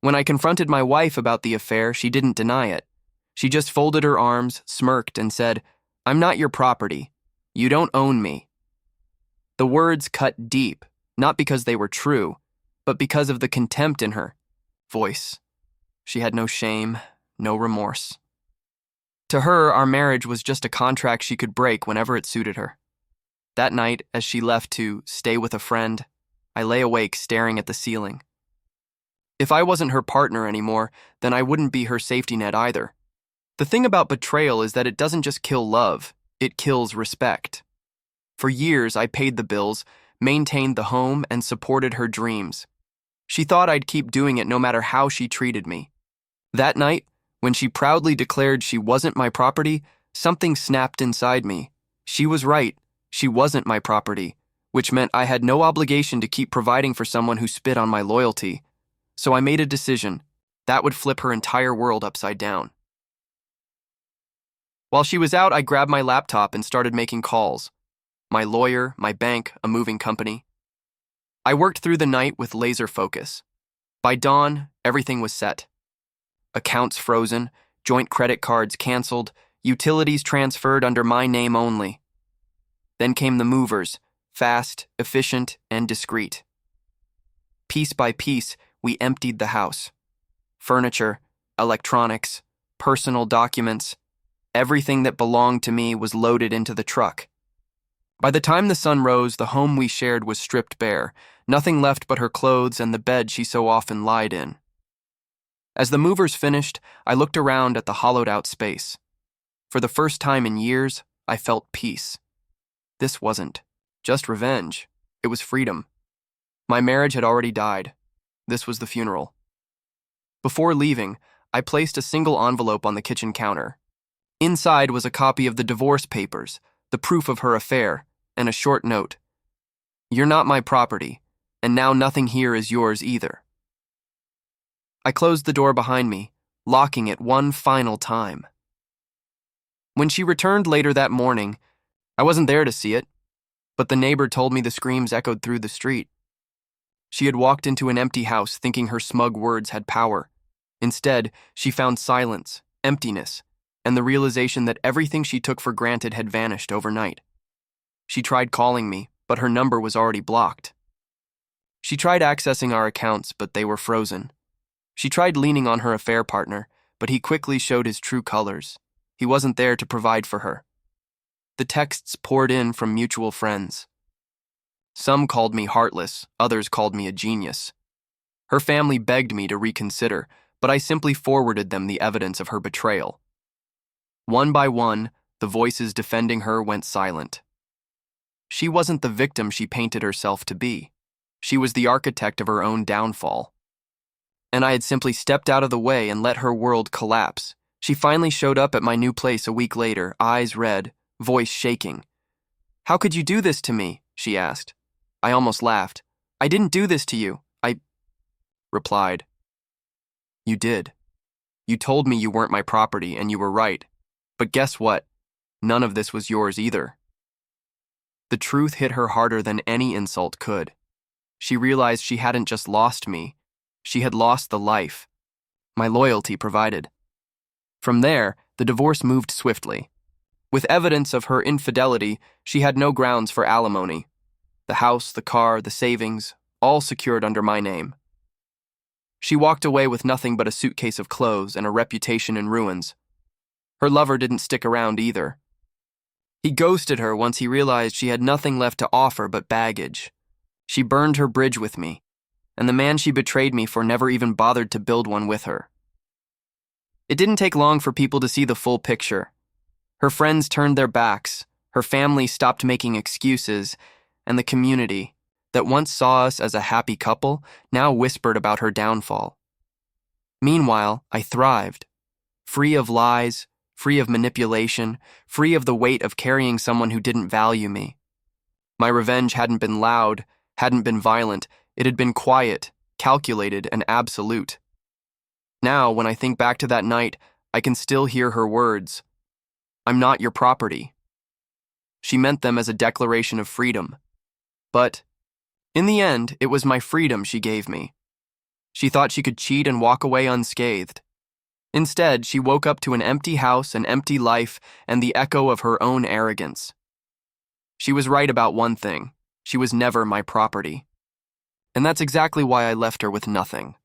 When I confronted my wife about the affair, she didn't deny it. She just folded her arms, smirked, and said, "I'm not your property. You don't own me." The words cut deep, not because they were true, but because of the contempt in her voice. She had no shame, no remorse. To her, our marriage was just a contract she could break whenever it suited her. That night, as she left to stay with a friend, I lay awake staring at the ceiling. If I wasn't her partner anymore, then I wouldn't be her safety net either. The thing about betrayal is that it doesn't just kill love, it kills respect. For years, I paid the bills, maintained the home, and supported her dreams. She thought I'd keep doing it no matter how she treated me. That night, when she proudly declared she wasn't my property, something snapped inside me. She was right. She wasn't my property, which meant I had no obligation to keep providing for someone who spit on my loyalty. So I made a decision. That would flip her entire world upside down. While she was out, I grabbed my laptop and started making calls. My lawyer, my bank, a moving company. I worked through the night with laser focus. By dawn, everything was set. Accounts frozen, joint credit cards canceled, utilities transferred under my name only. Then came the movers, fast, efficient, and discreet. Piece by piece, we emptied the house. Furniture, electronics, personal documents, everything that belonged to me was loaded into the truck. By the time the sun rose, the home we shared was stripped bare, nothing left but her clothes and the bed she so often lied in. As the movers finished, I looked around at the hollowed-out space. For the first time in years, I felt peace. This wasn't just revenge, it was freedom. My marriage had already died. This was the funeral. Before leaving, I placed a single envelope on the kitchen counter. Inside was a copy of the divorce papers, the proof of her affair, and a short note. "You're not my property, and now nothing here is yours either." I closed the door behind me, locking it one final time. When she returned later that morning, I wasn't there to see it, but the neighbor told me the screams echoed through the street. She had walked into an empty house thinking her smug words had power. Instead, she found silence, emptiness, and the realization that everything she took for granted had vanished overnight. She tried calling me, but her number was already blocked. She tried accessing our accounts, but they were frozen. She tried leaning on her affair partner, but he quickly showed his true colors. He wasn't there to provide for her. The texts poured in from mutual friends. Some called me heartless, others called me a genius. Her family begged me to reconsider, but I simply forwarded them the evidence of her betrayal. One by one, the voices defending her went silent. She wasn't the victim she painted herself to be. She was the architect of her own downfall. And I had simply stepped out of the way and let her world collapse. She finally showed up at my new place a week later, eyes red, voice shaking. "How could you do this to me?" she asked. I almost laughed. "I didn't do this to you. I replied. "You did. You told me you weren't my property, and you were right. But guess what? None of this was yours either." The truth hit her harder than any insult could. She realized she hadn't just lost me, she had lost the life my loyalty provided. From there, the divorce moved swiftly. With evidence of her infidelity, she had no grounds for alimony. The house, the car, the savings, all secured under my name. She walked away with nothing but a suitcase of clothes and a reputation in ruins. Her lover didn't stick around either. He ghosted her once he realized she had nothing left to offer but baggage. She burned her bridge with me, and the man she betrayed me for never even bothered to build one with her. It didn't take long for people to see the full picture. Her friends turned their backs, her family stopped making excuses, and the community, that once saw us as a happy couple, now whispered about her downfall. Meanwhile, I thrived, free of lies, free of manipulation, free of the weight of carrying someone who didn't value me. My revenge hadn't been loud, hadn't been violent, it had been quiet, calculated, and absolute. Now, when I think back to that night, I can still hear her words. "I'm not your property." She meant them as a declaration of freedom. But, in the end, it was my freedom she gave me. She thought she could cheat and walk away unscathed. Instead, she woke up to an empty house, an empty life, and the echo of her own arrogance. She was right about one thing. She was never my property. And that's exactly why I left her with nothing.